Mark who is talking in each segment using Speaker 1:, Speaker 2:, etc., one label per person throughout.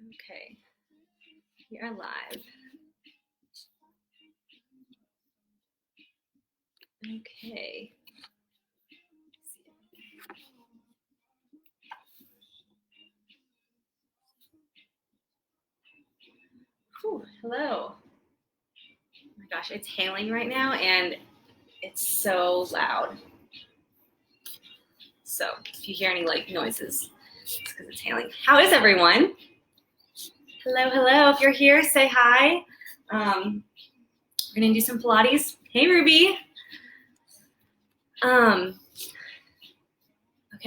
Speaker 1: Okay, we are live. Okay. Whew, hello. Oh my gosh, it's hailing right now and it's so loud. So if you hear any like noises, it's because it's hailing. How is everyone? Hello, hello. If you're here, say hi. We're gonna do some Pilates. Hey, Ruby. Okay,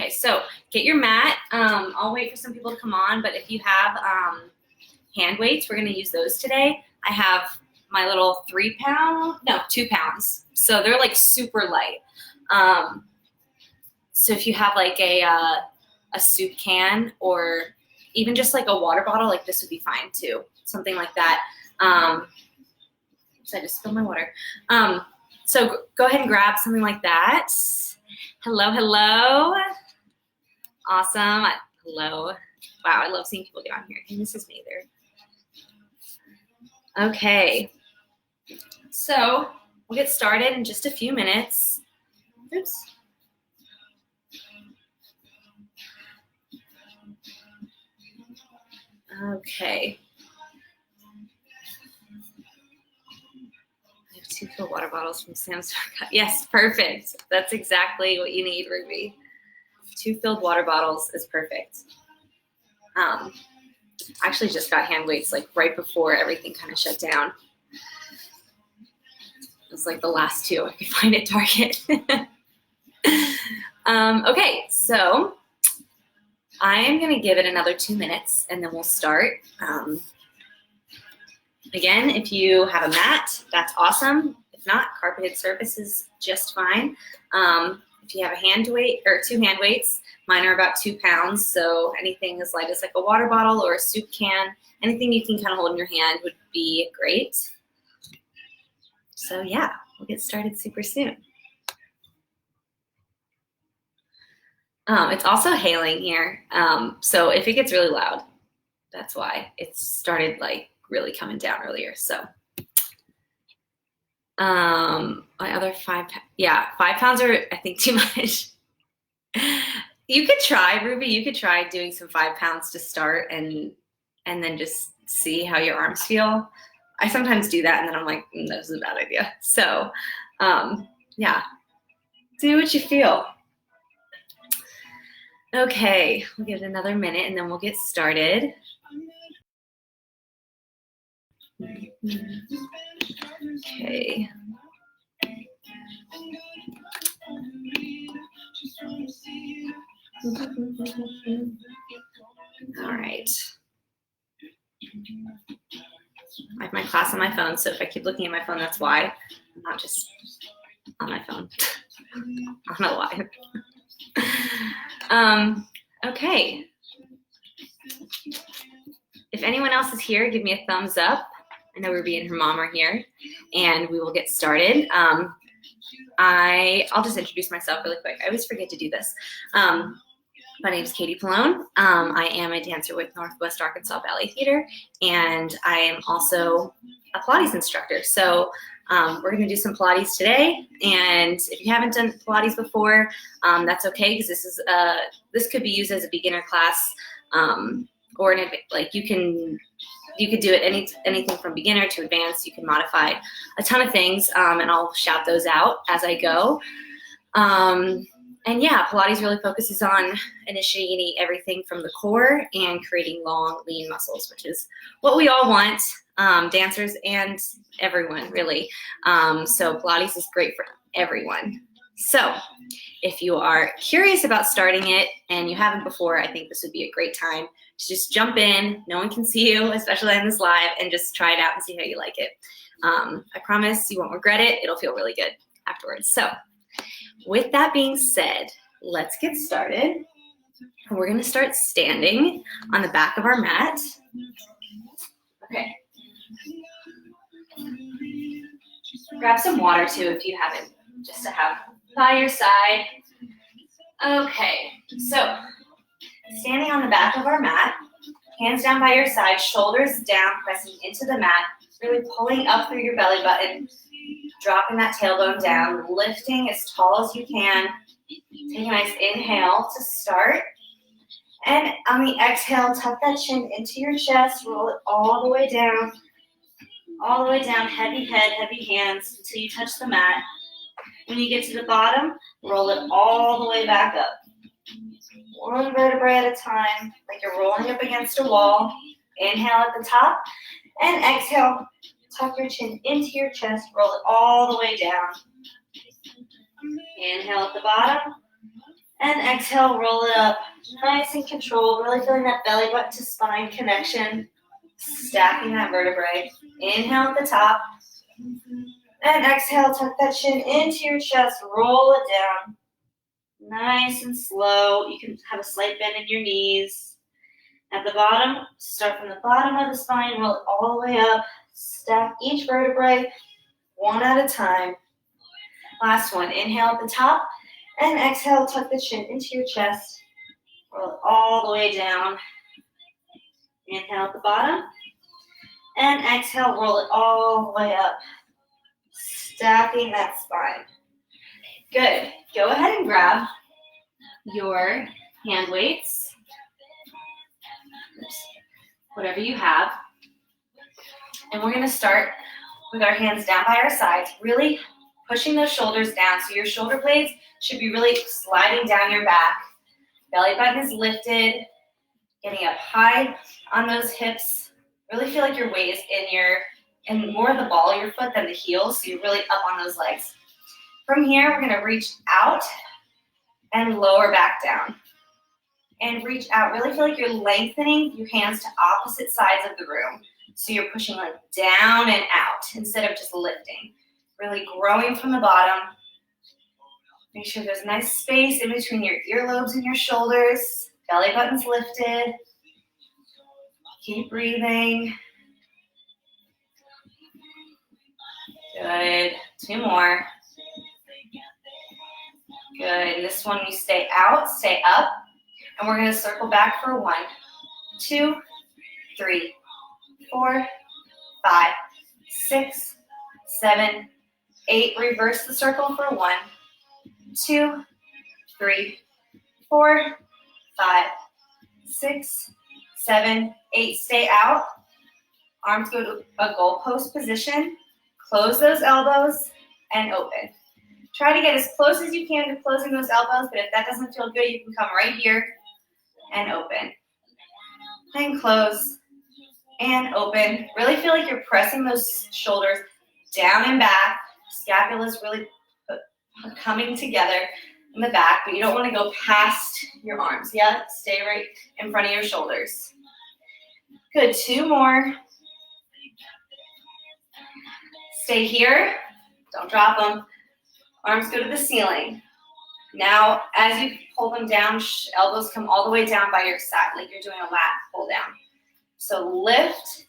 Speaker 1: so get your mat. I'll wait for some people to come on, but if you have hand weights, we're gonna use those today. I have my little 2 pounds. So they're like super light. So if you have like a soup can or even just like a water bottle, like this would be fine too. Something like that. Oops, I just spilled my water. So go ahead and grab something like that. Hello, hello. Awesome. Hello. Wow, I love seeing people get on here. And this is me there. Okay. So we'll get started in just a few minutes. Oops. Okay. I have 2 full water bottles from Sam's. Yes, perfect. That's exactly what you need, Ruby. 2 filled water bottles is perfect. I actually just got hand weights like right before everything kind of shut down. It was like the last 2 I could find at Target. Okay, so I am going to give it another 2 minutes and then we'll start. Again, if you have a mat, that's awesome. If not, carpeted surface is just fine. If you have a hand weight or 2 hand weights, mine are about 2 pounds. So anything as light as like a water bottle or a soup can, anything you can kind of hold in your hand would be great. So yeah, we'll get started super soon. It's also hailing here. So if it gets really loud, that's why it started like really coming down earlier. So my other 5 pounds are I think too much. You could try, Ruby, you could try doing some 5 pounds to start and then just see how your arms feel. I sometimes do that and then I'm like, that was a bad idea. So yeah, do what you feel. Okay, we'll give it another minute and then we'll get started. Okay. All right. I have my class on my phone, so if I keep looking at my phone, that's why. I'm not just on my phone. On a live. Okay. If anyone else is here, give me a thumbs up. I know Ruby and her mom are here, and we will get started. I'll just introduce myself really quick. I always forget to do this. My name is Katie Pilone. I am a dancer with Northwest Arkansas Ballet Theater, and I am also a Pilates instructor. So we're going to do some Pilates today, and if you haven't done Pilates before, that's okay because this could be used as a beginner class, or like you could do it anything from beginner to advanced. You can modify a ton of things, and I'll shout those out as I go. And yeah, Pilates really focuses on initiating everything from the core and creating long, lean muscles, which is what we all want, dancers and everyone, really. So Pilates is great for everyone. So if you are curious about starting it and you haven't before, I think this would be a great time to just jump in. No one can see you, especially on this live, and just try it out and see how you like it. I promise you won't regret it. It'll feel really good afterwards. So with that being said, let's get started. We're going to start standing on the back of our mat. Okay. Grab some water too if you haven't, just to have by your side. Okay, so standing on the back of our mat, Hands down by your side, shoulders down, pressing into the mat, really pulling up through your belly button, dropping that tailbone down, lifting as tall as you can. Take a nice inhale to start. And on the exhale, tuck that chin into your chest, roll it all the way down, heavy head, heavy hands until you touch the mat. When you get to the bottom, roll it all the way back up. One vertebrae at a time, like you're rolling up against a wall. Inhale at the top, and exhale, tuck your chin into your chest, roll it all the way down. Inhale at the bottom, and exhale, roll it up. Nice and controlled, really feeling that belly button to spine connection, stacking that vertebrae. Inhale at the top, and exhale, tuck that chin into your chest, roll it down. Nice and slow. You can have a slight bend in your knees. At the bottom, start from the bottom of the spine, roll it all the way up, stack each vertebrae one at a time. Last one, inhale at the top, and exhale, tuck the chin into your chest, roll it all the way down. Inhale at the bottom, and exhale, roll it all the way up, stacking that spine. Good. Go ahead and grab your hand weights, whatever you have, and we're going to start with our hands down by our sides, really pushing those shoulders down. So your shoulder blades should be really sliding down your back. Belly button is lifted, getting up high on those hips. Really feel like your weight is in more of the ball of your foot than the heel, so you're really up on those legs. From here, we're going to reach out and lower back down. And reach out. Really feel like you're lengthening your hands to opposite sides of the room. So you're pushing like down and out instead of just lifting. Really growing from the bottom. Make sure there's nice space in between your earlobes and your shoulders. Belly button's lifted. Keep breathing. Good. 2 more. Good. This one, you stay out, stay up. And we're going to circle back for 1, 2, 3, 4, 5, 6, 7, 8. Reverse the circle for 1, 2, 3, 4, 5, 6, 7, 8. Stay out. Arms go to a goalpost position. Close those elbows and open. Try to get as close as you can to closing those elbows, but if that doesn't feel good, you can come right here and open. And close and open. Really feel like you're pressing those shoulders down and back. Scapula's really coming together in the back, but you don't want to go past your arms. Yeah, stay right in front of your shoulders. Good, 2 more. Stay here. Don't drop them. Arms go to the ceiling. Now, as you pull them down, elbows come all the way down by your side, like you're doing a lat pull down. So lift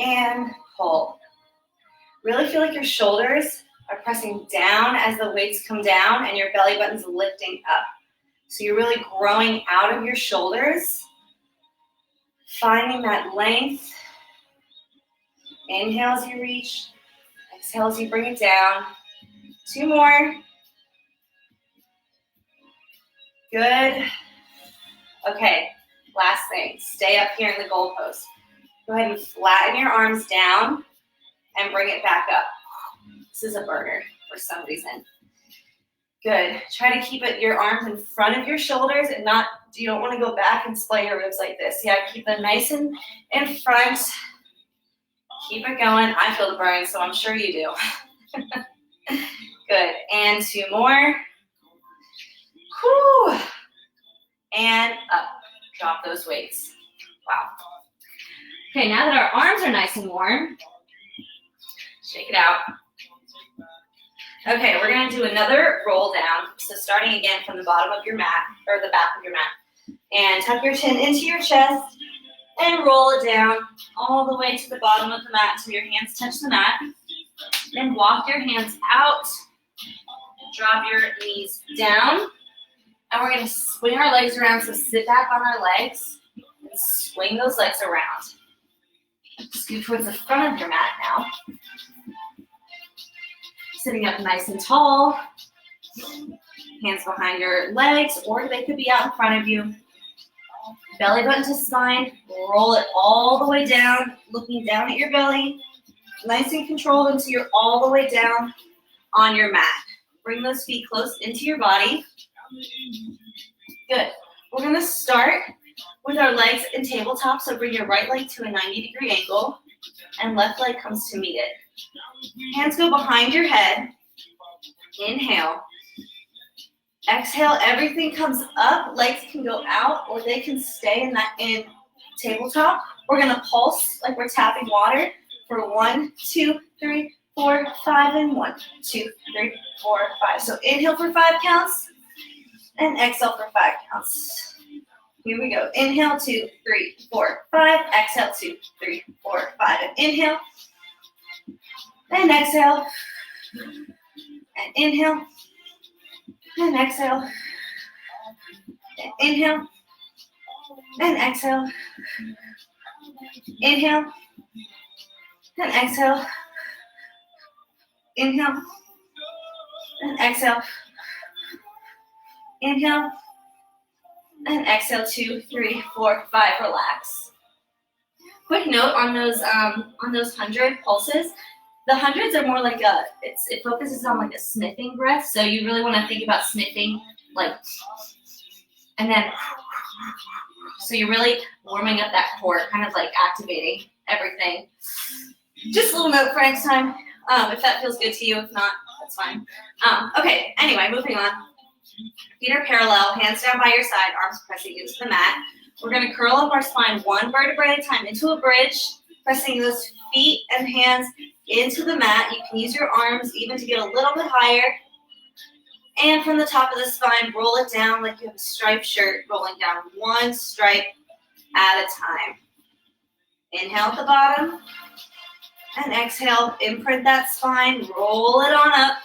Speaker 1: and pull. Really feel like your shoulders are pressing down as the weights come down and your belly button's lifting up. So you're really growing out of your shoulders, finding that length. Inhale as you reach, exhale as you bring it down. 2 more. Good. Okay, last thing. Stay up here in the goalpost. Go ahead and flatten your arms down and bring it back up. This is a burner for some reason. Good. Try to keep your arms in front of your shoulders and you don't want to go back and splay your ribs like this. Yeah, keep them nice and in front. Keep it going. I feel the burn, so I'm sure you do. Good. And 2 more. Whew. And up. Drop those weights. Wow. Okay, now that our arms are nice and warm, shake it out. Okay, we're going to do another roll down. So starting again from the bottom of your mat, or the back of your mat. And tuck your chin into your chest and roll it down all the way to the bottom of the mat so your hands touch the mat. Then walk your hands out. Drop your knees down. And we're going to swing our legs around, so sit back on our legs. Swing those legs around. Scoot towards the front of your mat now. Sitting up nice and tall. Hands behind your legs, or they could be out in front of you. Belly button to spine. Roll it all the way down, looking down at your belly. Nice and controlled until you're all the way down on your mat. Bring those feet close into your body. Good. We're going to start with our legs in tabletop, so bring your right leg to a 90-degree angle, and left leg comes to meet it. Hands go behind your head. Inhale. Exhale, everything comes up. Legs can go out, or they can stay in tabletop. We're going to pulse like we're tapping water for 1, 2, 3, 4, 5, and 1, 2, 3, 4, 5. So inhale for 5 counts, and exhale for 5 counts. Here we go. Inhale, 2, 3, 4, 5. Exhale, 2, 3, 4, 5. And inhale. And exhale. And inhale. And exhale. And inhale. And exhale. Inhale. And exhale. Inhale. And exhale. Inhale. And exhale, 2, 3, 4, 5, relax. Quick note on those 100 pulses. The hundreds are more like it focuses on like a sniffing breath. So you really want to think about sniffing, like, and then, so you're really warming up that core, kind of like activating everything. Just a little note for next time, if that feels good to you. If not, that's fine. Okay, anyway, moving on. Feet are parallel, hands down by your side, arms pressing into the mat. We're going to curl up our spine one vertebrae at a time into a bridge, pressing those feet and hands into the mat. You can use your arms even to get a little bit higher. And from the top of the spine, roll it down like you have a striped shirt, rolling down one stripe at a time. Inhale at the bottom, and exhale, imprint that spine, roll it on up.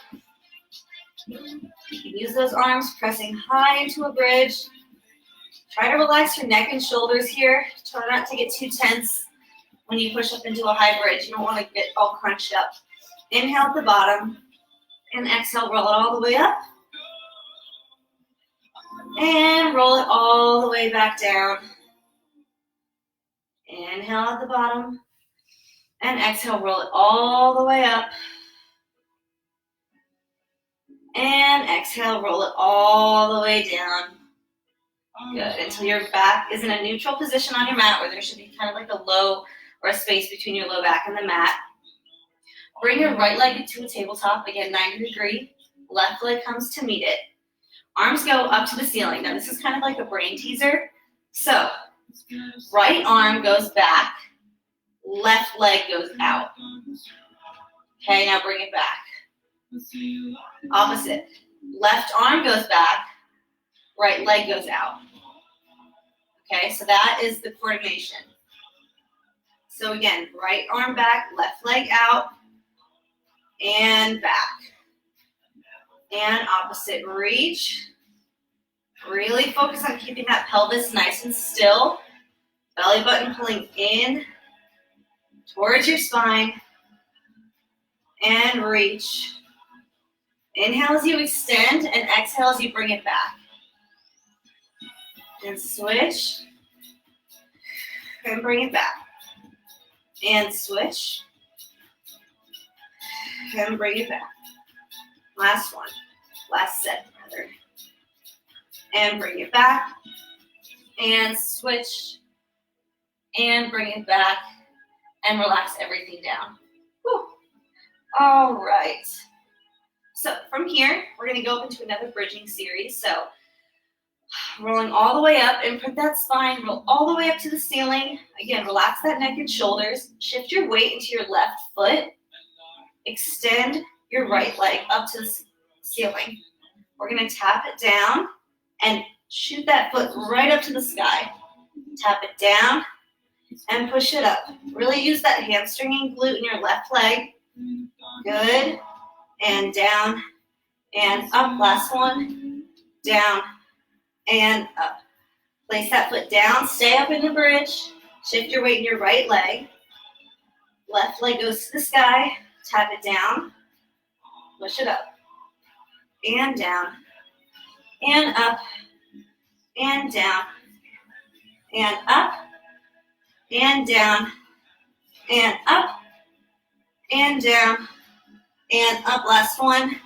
Speaker 1: You can use those arms pressing high into a bridge. Try to relax your neck and shoulders here. Try not to get too tense when you push up into a high bridge. You don't want to get all crunched up. Inhale at the bottom, and exhale, roll it all the way up. And roll it all the way back down. Inhale at the bottom, and exhale, roll it all the way up. And exhale, roll it all the way down. Good, until your back is in a neutral position on your mat, where there should be kind of like a low or a space between your low back and the mat. Bring your right leg to a tabletop, again, 90 degree. Left leg comes to meet it. Arms go up to the ceiling. Now this is kind of like a brain teaser. So, right arm goes back, left leg goes out. Okay, now bring it back. Opposite. Left arm goes back, right leg goes out. Okay, so that is the coordination. So again, right arm back, left leg out, and back. And opposite, reach. Really focus on keeping that pelvis nice and still. Belly button pulling in towards your spine. And reach. Inhale as you extend, and exhale as you bring it back. And switch. And bring it back. And switch. And bring it back. Last one. Last set, rather. And bring it back. And switch. And bring it back. And relax everything down. Whew. All right. So from here, we're going to go up into another bridging series. So rolling all the way up, imprint that spine, roll all the way up to the ceiling. Again, relax that neck and shoulders. Shift your weight into your left foot. Extend your right leg up to the ceiling. We're going to tap it down and shoot that foot right up to the sky. Tap it down and push it up. Really use that hamstring and glute in your left leg. Good. And down and up. Last one. Down and up. Place that foot down, stay up in the bridge. Shift your weight in your right leg. Left leg goes to the sky. Tap it down. Push it up. And down. And up. And down. And up. And down. And up. And down. And up. Last one.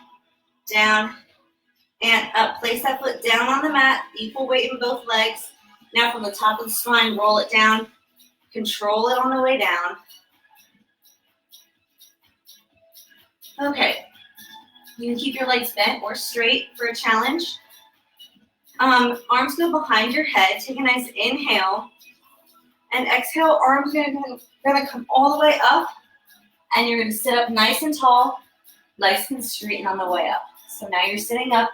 Speaker 1: Down. And up. Place that foot down on the mat. Equal weight in both legs. Now from the top of the spine, roll it down. Control it on the way down. Okay. You can keep your legs bent or straight for a challenge. Arms go behind your head. Take a nice inhale. And exhale, arms are gonna come all the way up. And you're gonna sit up nice and tall. Legs can straighten on the way up. So now you're sitting up,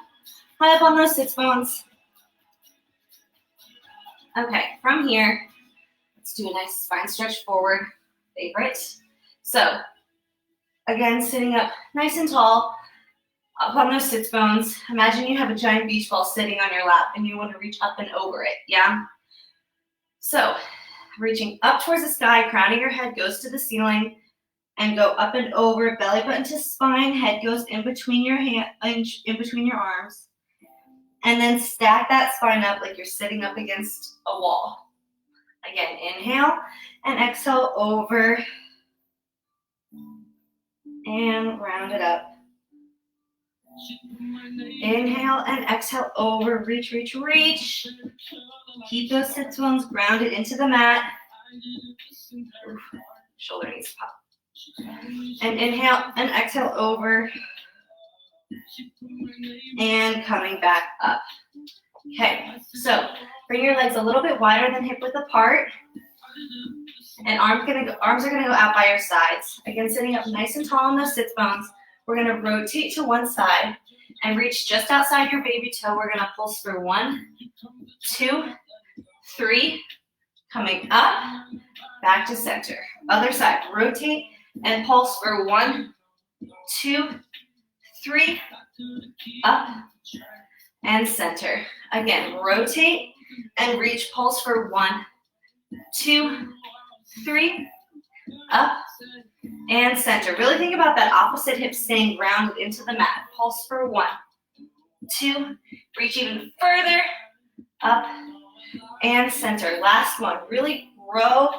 Speaker 1: high up on those sits bones. Okay, from here, let's do a nice spine stretch forward, favorite. So, again, sitting up nice and tall, up on those sits bones. Imagine you have a giant beach ball sitting on your lap and you want to reach up and over it, yeah? So, reaching up towards the sky, crown of your head goes to the ceiling, and go up and over, belly button to spine, head goes in between your in between your arms. And then stack that spine up like you're sitting up against a wall. Again, inhale and exhale over and round it up. Inhale and exhale over, reach, reach, reach. Keep those sits bones grounded into the mat. Oof, shoulder needs to pop. And inhale and exhale over. And coming back up. Okay, so bring your legs a little bit wider than hip width apart. And arms are gonna go out by your sides. Again, sitting up nice and tall on those sits bones. We're gonna rotate to one side and reach just outside your baby toe. We're gonna pulse for 1, 2, 3, coming up, back to center. Other side, rotate and pulse for 1, 2, 3, up, and center. Again, rotate and reach, pulse for 1, 2, 3, up, and center. Really think about that opposite hip staying grounded into the mat. Pulse for 1, 2, reach even further, up, and center. Last one, really grow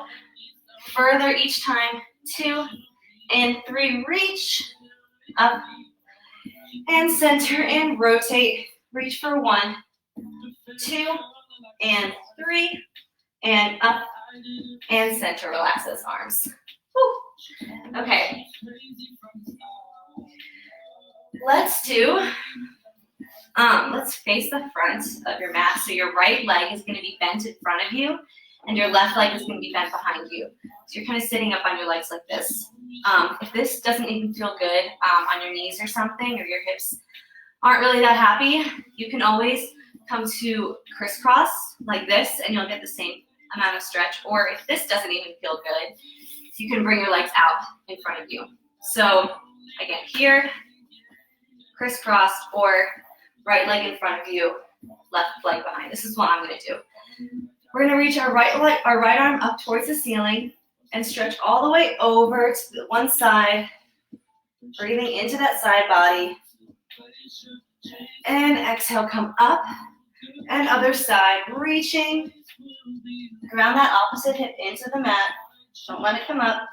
Speaker 1: further each time. 2 and 3, reach, up, and center, and rotate. Reach for 1, 2, and 3, and up, and center. Relax those arms. Woo. Okay. Let's face the front of your mat. So your right leg is going to be bent in front of you, and your left leg is going to be bent behind you. So you're kind of sitting up on your legs like this. If this doesn't even feel good on your knees or something, or your hips aren't really that happy, you can always come to crisscross like this, and you'll get the same amount of stretch. Or if this doesn't even feel good, you can bring your legs out in front of you. So again, here, crisscross, or right leg in front of you, left leg behind. This is what I'm going to do. We're going to reach our right arm up towards the ceiling and stretch all the way over to the one side, breathing into that side body. And exhale, come up, and other side, reaching. Ground that opposite hip into the mat. Don't let it come up.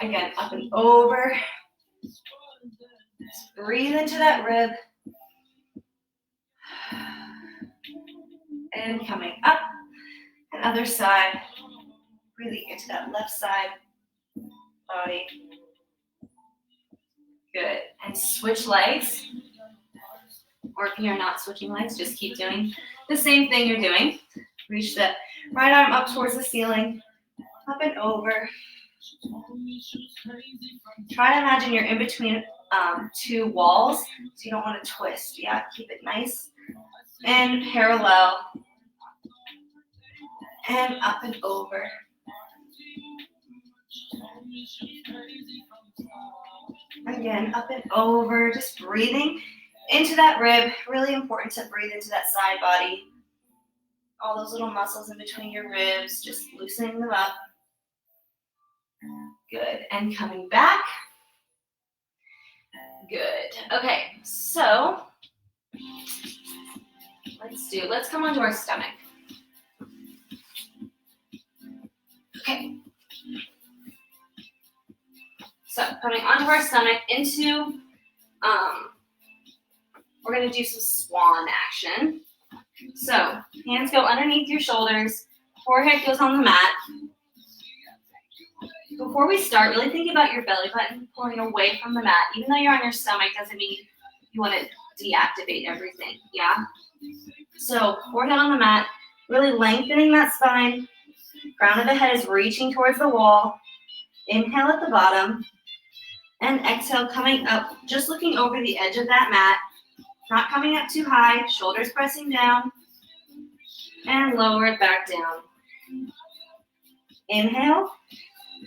Speaker 1: Again, up and over. Just breathe into that rib. And coming up, and other side. Breathing into that left side body. Good. And switch legs. Or if you're not switching legs, just keep doing the same thing you're doing. Reach the right arm up towards the ceiling, up and over. Try to imagine you're in between two walls, so you don't want to twist. Yeah, keep it nice and parallel. And up and over. Again, up and over, just breathing into that rib. Really important to breathe into that side body. all those little muscles in between your ribs, just loosening them up. Good, and coming back. Good. Okay, so let's come onto our stomach. Okay. So coming onto our stomach into, we're gonna do some swan action. So hands go underneath your shoulders, forehead goes on the mat. Before we start, really think about your belly button pulling away from the mat. Even though you're on your stomach doesn't mean you want to deactivate everything, yeah? So forehead on the mat, really lengthening that spine. Crown of the head is reaching towards the wall. Inhale at the bottom. And exhale, coming up, just looking over the edge of that mat. Not coming up too high, shoulders pressing down. And lower it back down. Inhale.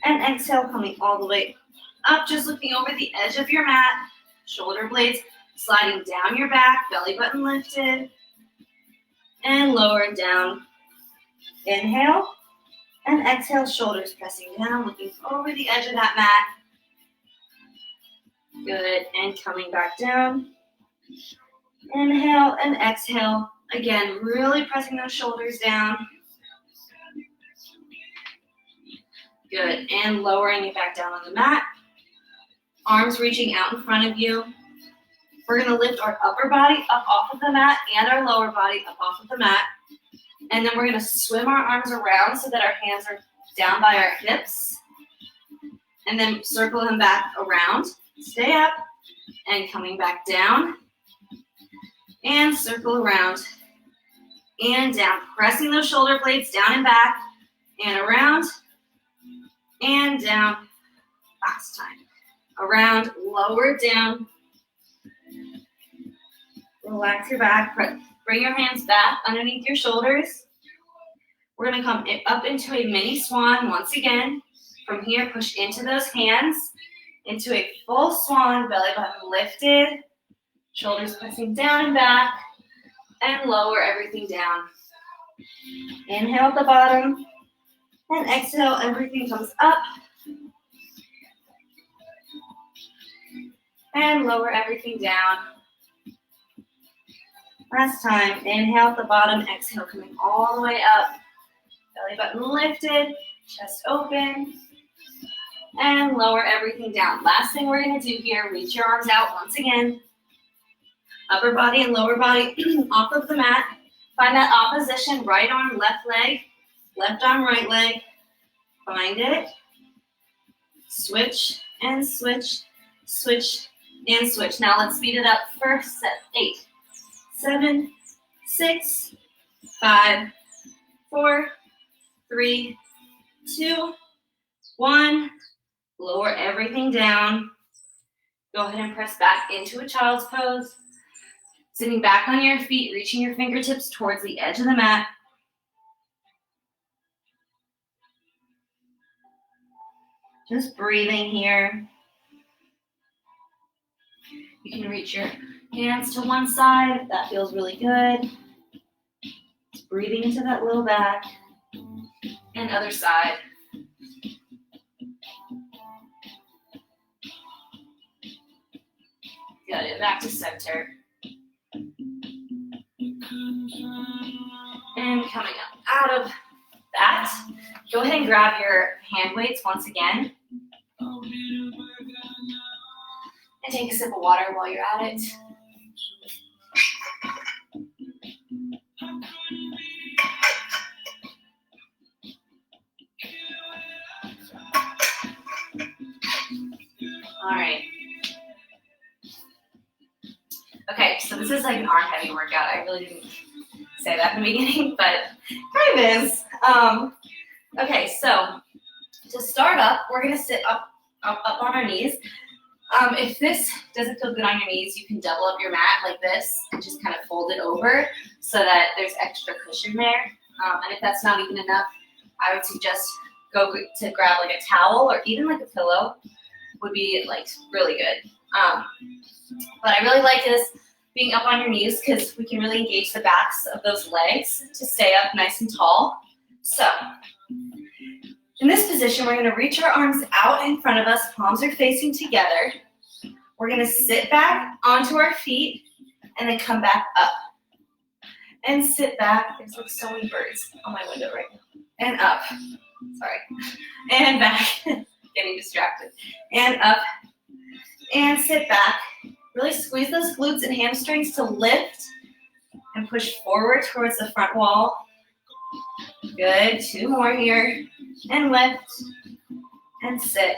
Speaker 1: And exhale, coming all the way up, just looking over the edge of your mat. Shoulder blades sliding down your back, belly button lifted. And lower it down. Inhale. And exhale, shoulders pressing down, looking over the edge of that mat. Good, and coming back down. Inhale and exhale. Again, really pressing those shoulders down. Good, and lowering it back down on the mat. Arms reaching out in front of you. We're gonna lift our upper body up off of the mat and our lower body up off of the mat. And then we're gonna swim our arms around so that our hands are down by our hips. And then circle them back around. Stay up and coming back down. And circle around and down. Pressing those shoulder blades down and back and around and down. Last time. Around, lower down. Relax your back. Bring your hands back underneath your shoulders. We're going to come up into a mini swan once again. From here, push into those hands, into a full swan, belly button lifted, shoulders pressing down and back, and lower everything down. Inhale at the bottom, and exhale, everything comes up. And lower everything down. Last time, inhale at the bottom, exhale, coming all the way up. Belly button lifted, chest open, and lower everything down. Last thing we're gonna do here, reach your arms out once again. Upper body and lower body off of the mat. Find that opposition, right arm, left leg, left arm, right leg. Find it. Switch and switch, switch and switch. Now let's speed it up. First set, 8, 7, 6, 5, 4, 3, 2, 1. Lower everything down. Go ahead and press back into a child's pose. Sitting back on your feet, reaching your fingertips towards the edge of the mat. Just breathing here. You can reach your hands to one side if that feels really good. Just breathing into that low back. And other side. Good, back to center. And coming up out of that, go ahead and grab your hand weights once again. And take a sip of water while you're at it. All right. Okay, so this is like an arm heavy workout. I really didn't say that in the beginning, but kind of is. Okay, so to start up, we're gonna sit up on our knees. If this doesn't feel good on your knees, you can double up your mat like this and just kind of fold it over so that there's extra cushion there. And if that's not even enough, I would suggest go to grab like a towel or even like a pillow would be like really good. But I really like this being up on your knees because we can really engage the backs of those legs to stay up nice and tall. So in this position, we're going to reach our arms out in front of us. Palms are facing together. We're going to sit back onto our feet and then come back up. And sit back. There's like so many birds on my window right now. And up. Sorry. And back. Getting distracted. And up. And sit back. Really squeeze those glutes and hamstrings to lift and push forward towards the front wall. Good. 2 more here. And lift. And sit.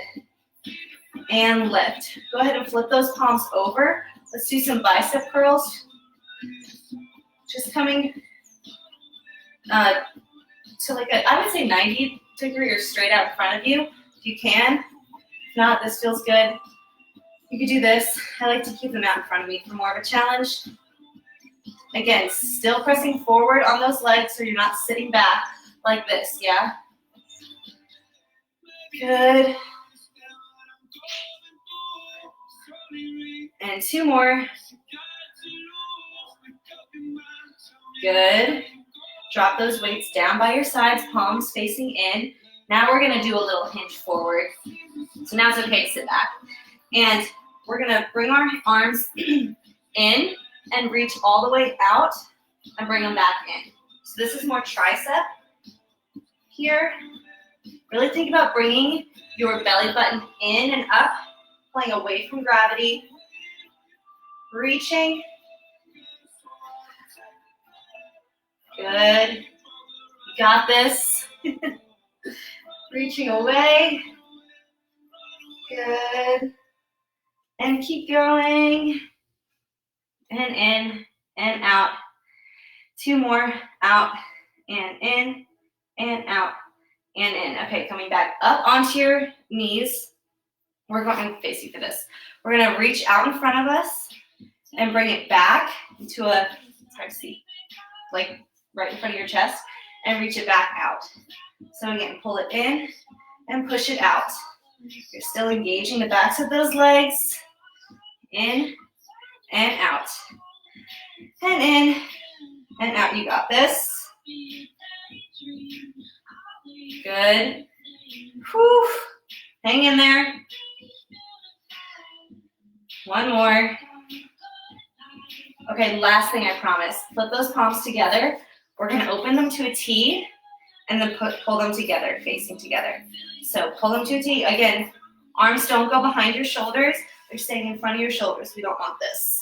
Speaker 1: And lift. Go ahead and flip those palms over. Let's do some bicep curls. Just coming to like I would say 90-degree or straight out in front of you, if you can. If not, this feels good. You could do this. I like to keep them out in front of me for more of a challenge. Again, still pressing forward on those legs so you're not sitting back like this, yeah? Good. And 2 more. Good. Drop those weights down by your sides, palms facing in. Now we're going to do a little hinge forward. So now it's okay to sit back. And we're going to bring our arms in and reach all the way out and bring them back in. So this is more tricep here. Really think about bringing your belly button in and up, pulling away from gravity, reaching. Good. You got this. Reaching away. Good. And keep going. And in and out. 2 more. Out and in and out and in. Okay, coming back up onto your knees. We're going to face you for this. We're going to reach out in front of us and bring it back into a, it's hard to see, like right in front of your chest, and reach it back out. So again, pull it in and push it out. You're still engaging the backs of those legs. In and out. And in and out. You got this. Good. Whew. Hang in there. 1 more. Okay, last thing I promise. Flip those palms together. We're going to open them to a T and then pull them together, facing together. So pull them to a T. Again, arms don't go behind your shoulders. They're staying in front of your shoulders. We don't want this.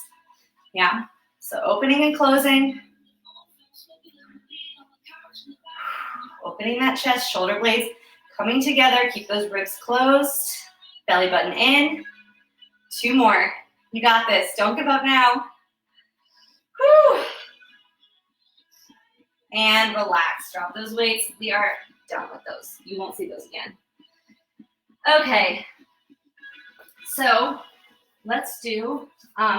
Speaker 1: Yeah? So opening and closing. Opening that chest, shoulder blades coming together. Keep those ribs closed. Belly button in. 2 more. You got this. Don't give up now. Whew. And relax. Drop those weights. We are done with those. You won't see those again. Okay. So let's do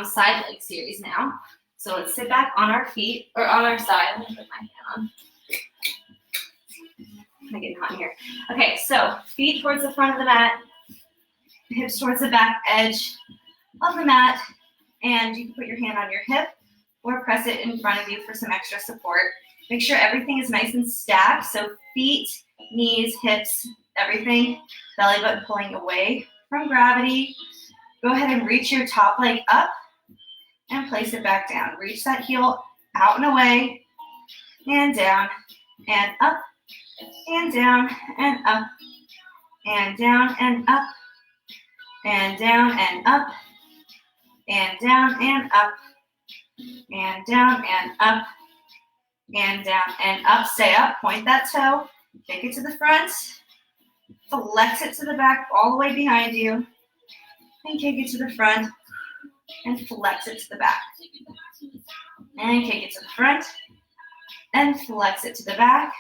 Speaker 1: side leg series now. So let's sit back on our feet, or on our side. Let me put my hand on. I'm getting hot here. Okay, so feet towards the front of the mat, hips towards the back edge of the mat, and you can put your hand on your hip or press it in front of you for some extra support. Make sure everything is nice and stacked, so feet, knees, hips, everything, belly button pulling away from gravity. Go ahead and reach your top leg up and place it back down. Reach that heel out and away, and down, and up, and down, and up, and down, and up, and down, and up, and down, and up, and down, and up, and down, and up. Stay up, point that toe, kick it to the front, flex it to the back all the way behind you, and kick it to the front, and flex it to the back, and kick it to the front, and flex it to the back,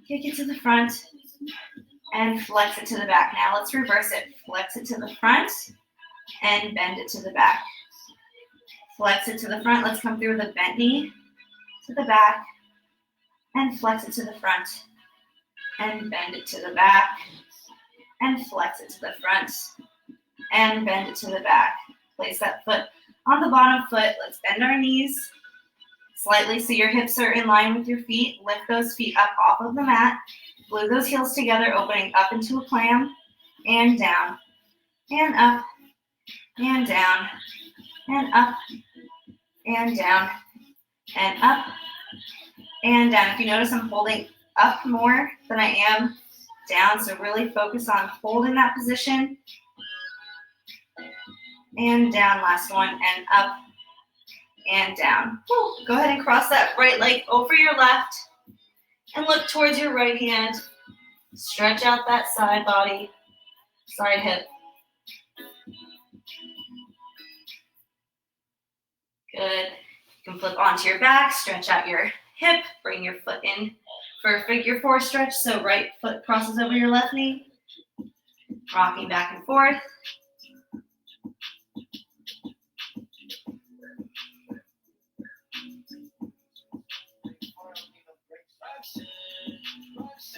Speaker 1: kick it to the front, and flex it to the back. Now let's reverse it. Flex it to the front, and bend it to the back. Flex it to the front. Let's come through with a bent knee to the back, and flex it to the front, and bend it to the back, and flex it to the front, and bend it to the back. Place that foot On the bottom foot, let's bend our knees slightly so your hips are in line with your feet. Lift those feet up off of the mat. Glue those heels together, opening up into a clam, and down, and up, and down, and up, and down, and up, and down. If you notice, I'm holding up more than I am down, so really focus on holding that position. And down, last one, and up, and down. Woo. Go ahead and cross that right leg over your left, and look towards your right hand. Stretch out that side body, side hip. Good. You can flip onto your back, stretch out your hip, bring your foot in for a figure four stretch. So right foot crosses over your left knee, rocking back and forth.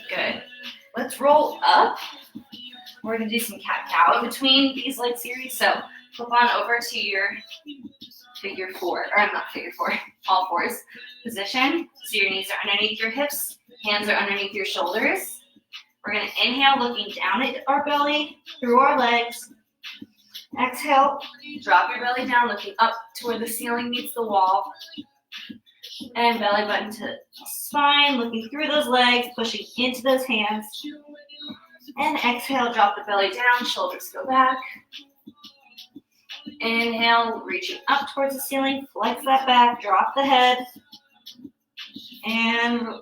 Speaker 1: Good. Let's roll up. We're going to do some cat-cow in between these leg series. So flip on over to your figure four, or not figure four, all fours position. So your knees are underneath your hips, hands are underneath your shoulders. We're going to inhale, looking down at our belly, through our legs. Exhale, drop your belly down, looking up to where the ceiling meets the wall. And belly button to spine, looking through those legs, pushing into those hands. And exhale, drop the belly down, shoulders go back. Inhale, reaching up towards the ceiling, flex that back, drop the head. And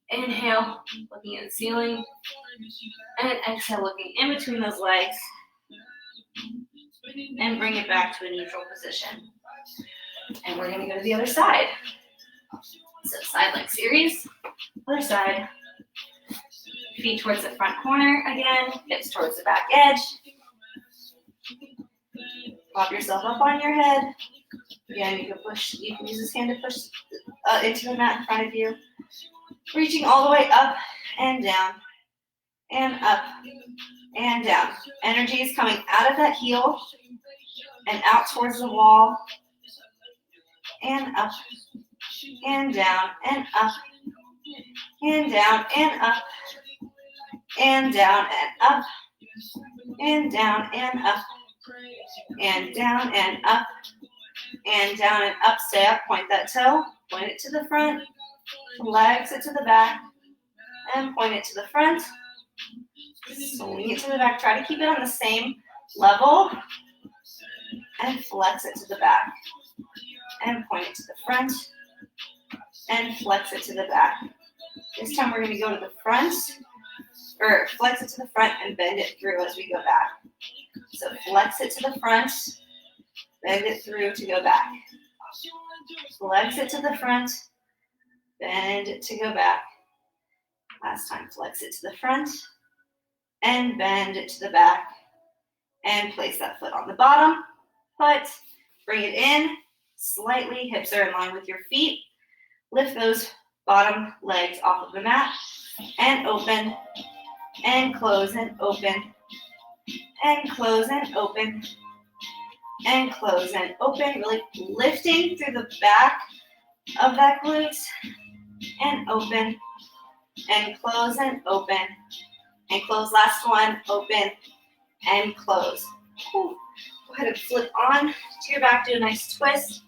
Speaker 1: inhale, looking at the ceiling. And exhale, looking in between those legs. And bring it back to a neutral position. And we're going to go to the other side. So side leg series, other side. Feet towards the front corner again, hips towards the back edge. Pop yourself up on your head. Again, you can use this hand to push into the mat in front of you. Reaching all the way up and down, and up and down. Energy is coming out of that heel and out towards the wall, and up, and down, and up, and down, and up, and down, and up, and down, and up, and down, and up, and down, and up. Stay up, point that toe, point it to the front, flex it to the back, and point it to the front. Swing it to the back. Try to keep it on the same level, and flex it to the back, and point it to the front, and flex it to the back. This time we're going to go to the front, or flex it to the front and bend it through as we go back. So flex it to the front, bend it through to go back. Flex it to the front, bend it to go back. Last time, flex it to the front and bend it to the back. And place that foot on the bottom foot. Bring it in slightly. Hips are in line with your feet. Lift those bottom legs off of the mat and open and close and open and close and open and close and open. Really lifting through the back of that glute and open and close and open and close. Last one, open and close. Whew. Go ahead and flip on to your back. Do a nice twist.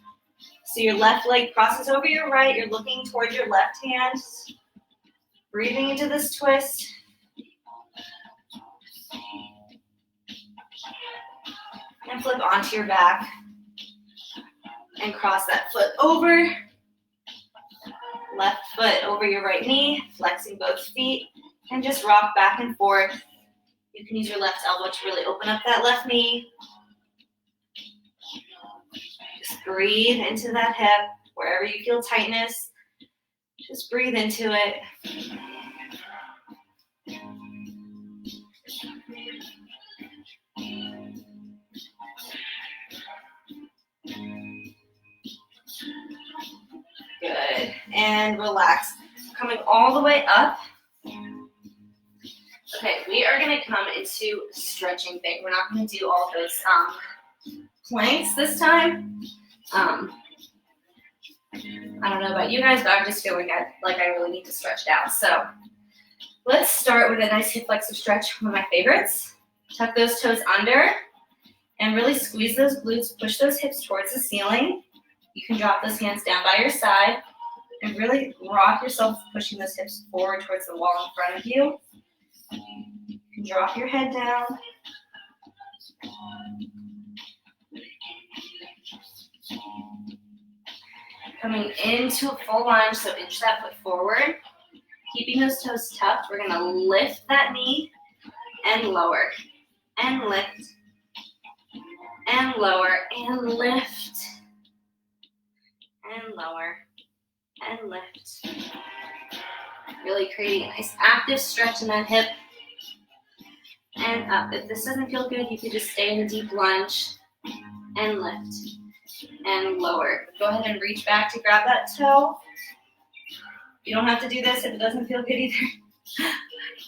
Speaker 1: So your left leg crosses over your right. You're looking towards your left hand. Breathing into this twist. And flip onto your back. And cross that foot over. Left foot over your right knee. Flexing both feet. And just rock back and forth. You can use your left elbow to really open up that left knee. Just breathe into that hip. Wherever you feel tightness, just breathe into it. Good. And relax. Coming all the way up. Okay, we are going to come into stretching thing. We're not going to do all those planks this time. I don't know about you guys, but I'm just feeling like I really need to stretch it out. So let's start with a nice hip flexor stretch, one of my favorites. Tuck those toes under and really squeeze those glutes, push those hips towards the ceiling. You can drop those hands down by your side and really rock yourself, pushing those hips forward towards the wall in front of you. You can drop your head down. Coming into a full lunge, so inch that foot forward. Keeping those toes tucked, we're gonna lift that knee and lower, and lift, and lower, and lift, and lower, and lift. Really creating a nice active stretch in that hip. And up. If this doesn't feel good, you could just stay in a deep lunge and lift and lower. Go ahead and reach back to grab that toe. You don't have to do this if it doesn't feel good either.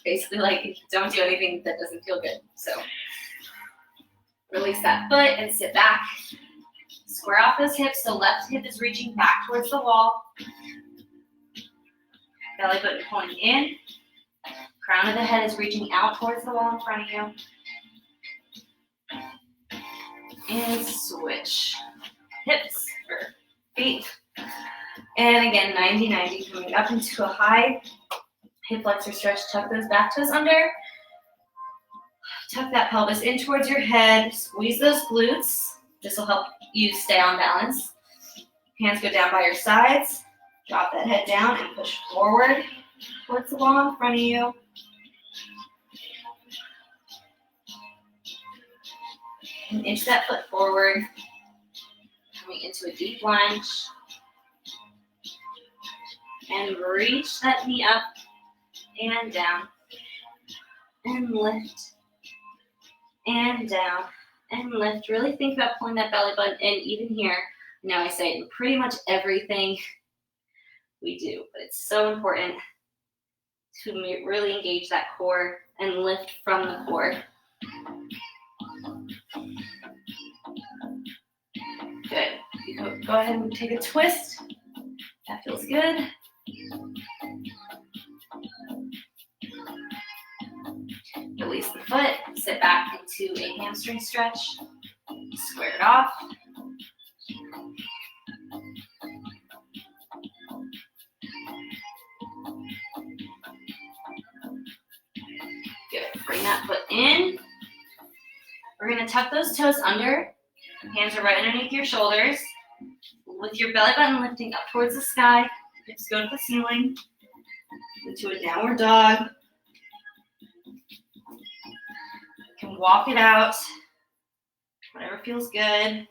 Speaker 1: Basically, like, don't do anything that doesn't feel good. So release that foot and sit back. Square off those hips. The left hip is reaching back towards the wall. Belly button pointing in. Crown of the head is reaching out towards the wall in front of you. And switch hips or feet. And again, 90-90, coming up into a high hip flexor stretch. Tuck those back toes under. Tuck that pelvis in towards your head. Squeeze those glutes. This will help you stay on balance. Hands go down by your sides. Drop that head down and push forward towards the wall in front of you. And inch that foot forward. Coming into a deep lunge. And reach that knee up and down. And lift. And down. And lift. Really think about pulling that belly button in even here. I know I say it in pretty much everything we do, but it's so important to really engage that core and lift from the core. Good. You go ahead and take a twist. That feels good. Release the foot. Sit back into a hamstring stretch. Square it off. Good. Bring that foot in. We're going to tuck those toes under. Hands are right underneath your shoulders. With your belly button lifting up towards the sky. Hips go to the ceiling. Into a downward dog. You can walk it out. Whatever feels good.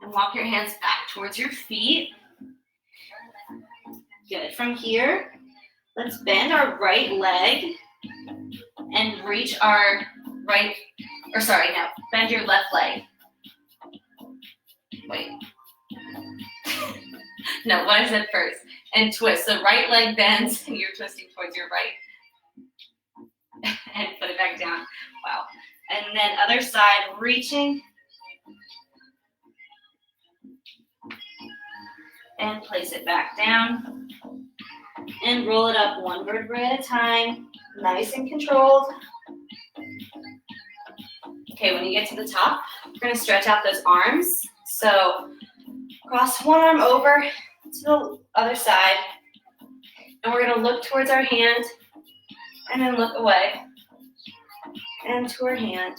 Speaker 1: And walk your hands back towards your feet. Good. From here, let's bend our right leg and reach our bend your left leg. Wait. No, what I said first. And twist. The right leg bends and you're twisting towards your right. And put it back down. Wow. And then other side, reaching. And place it back down. And roll it up one vertebrae at a time. Nice and controlled. Okay, when you get to the top, we're going to stretch out those arms. So cross one arm over to the other side. And we're going to look towards our hand and then look away. And to our hand.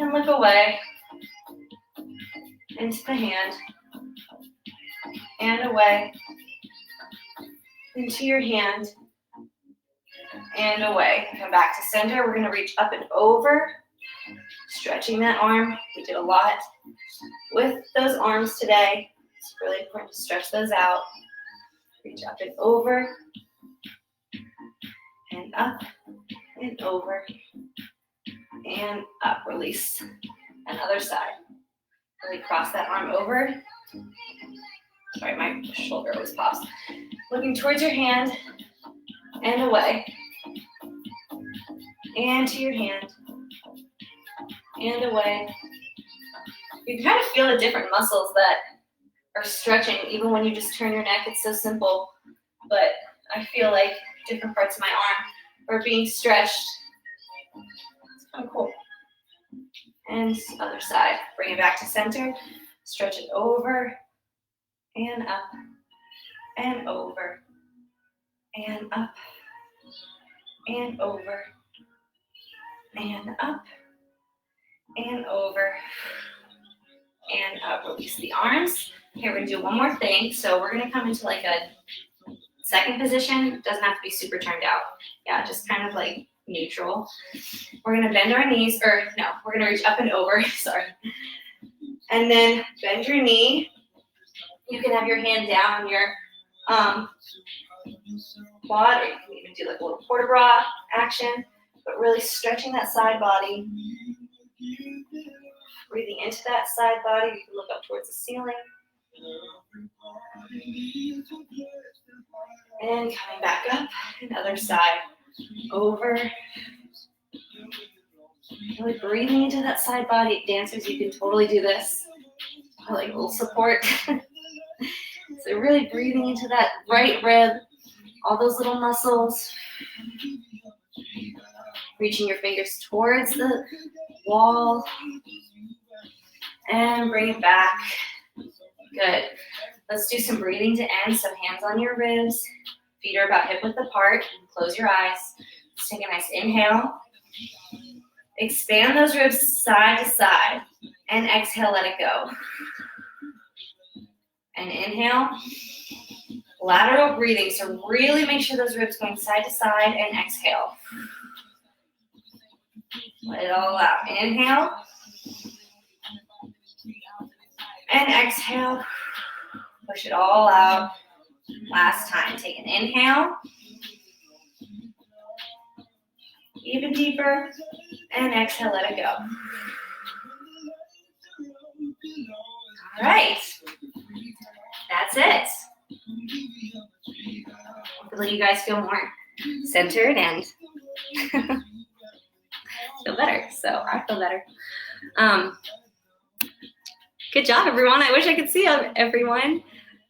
Speaker 1: And look away. Into the hand. And away. Into your hand. And away. Come back to center. We're going to reach up and over. Stretching that arm. We did a lot with those arms today. It's really important to stretch those out. Reach up and over. And up and over. And up. Release. And other side. Really cross that arm over. Sorry, my shoulder always pops. Looking towards your hand and away. And to your hand. and away. You can kind of feel the different muscles that are stretching even when you just turn your neck. It's so simple, but I feel like different parts of my arm are being stretched. It's kind of cool. And other side. Bring it back to center. Stretch it over and up and over and up and over and up and over and up. Release the arms. Okay, we're gonna do one more thing. So we're gonna come into like a second position. Doesn't have to be super turned out. Yeah, just kind of like neutral. We're gonna bend our knees, or no, we're gonna reach up and over, sorry. And then bend your knee. You can have your hand down on your quad, or you can even do like a little port de bras action, but really stretching that side body. Breathing into that side body. You can look up towards the ceiling. And coming back up, and other side. Over. Really breathing into that side body. Dancers, you can totally do this. I like a little support. So really breathing into that right rib, all those little muscles. Reaching your fingers towards the wall. And bring it back. Good. Let's do some breathing to end. So hands on your ribs. Feet are about hip width apart. Close your eyes. Let's take a nice inhale. Expand those ribs side to side. And exhale, let it go. And inhale. Lateral breathing. So really make sure those ribs going side to side, and exhale. Let it all out. Inhale. And exhale. Push it all out. Last time. Take an inhale. Even deeper. And exhale, let it go. All right. That's it. Hopefully you guys feel more centered and feel better. So I feel better. Good job, everyone. I wish I could see everyone.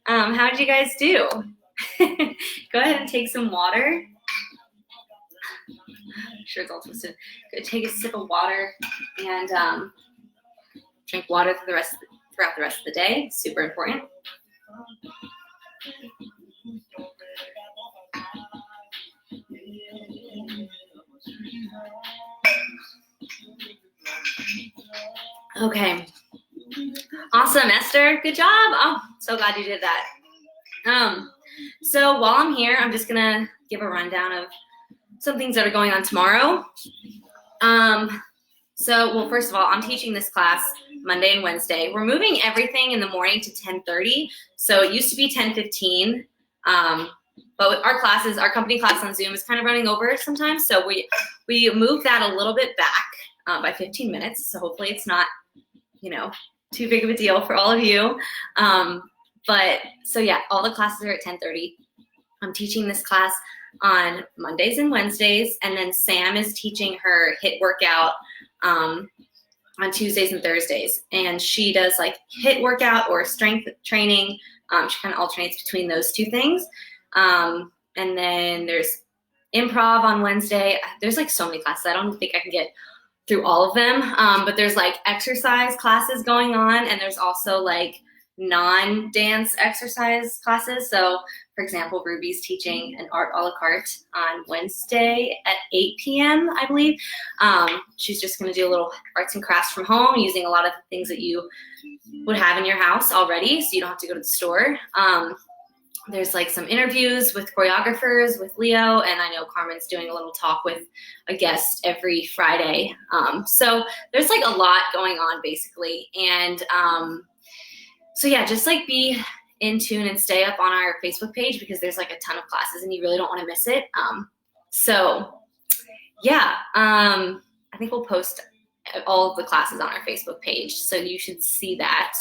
Speaker 1: How did you guys do? Go ahead and take some water. I'm sure it's all supposed to go take a sip of water and drink water throughout the rest of the day. Super important. Okay. Awesome, Esther. Good job. Oh, so glad you did that. So while I'm here, I'm just gonna give a rundown of some things that are going on tomorrow. Well, first of all, I'm teaching this class Monday and Wednesday. We're moving everything in the morning to 10:30. So it used to be 10:15. But our company class on Zoom is kind of running over sometimes. So we moved that a little bit back by 15 minutes. So hopefully it's not, too big of a deal for all of you. So yeah, all the classes are at 10:30. I'm teaching this class on Mondays and Wednesdays, and then Sam is teaching her HIIT workout on Tuesdays and Thursdays. And she does like HIIT workout or strength training. She kind of alternates between those two things. And then there's improv on Wednesday. There's like so many classes. I don't think I can get through all of them. But there's like exercise classes going on, and there's also like non-dance exercise classes. So for example, Ruby's teaching an art a la carte on Wednesday at 8 p.m., I believe. She's just going to do a little arts and crafts from home using a lot of the things that you would have in your house already, so you don't have to go to the store. There's like some interviews with choreographers with Leo, and I know Carmen's doing a little talk with a guest every Friday. So there's like a lot going on basically. And so yeah, just like be in tune and stay up on our Facebook page, because there's like a ton of classes and you really don't want to miss it. So yeah, I think we'll post all of the classes on our Facebook page, so you should see that.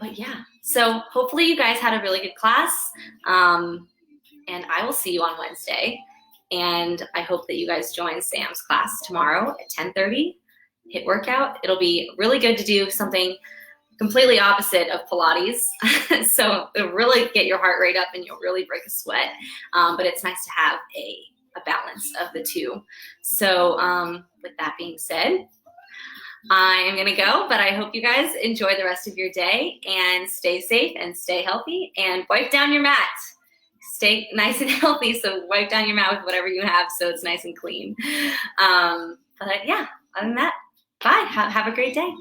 Speaker 1: But yeah, so hopefully you guys had a really good class, and I will see you on Wednesday. And I hope that you guys join Sam's class tomorrow at 10:30. HIIT workout. It'll be really good to do something completely opposite of Pilates. So it'll really get your heart rate up and you'll really break a sweat. But it's nice to have a balance of the two. So with that being said, I am going to go, but I hope you guys enjoy the rest of your day and stay safe and stay healthy and wipe down your mat. Stay nice and healthy, so wipe down your mat with whatever you have so it's nice and clean. But yeah, other than that, bye. Have a great day.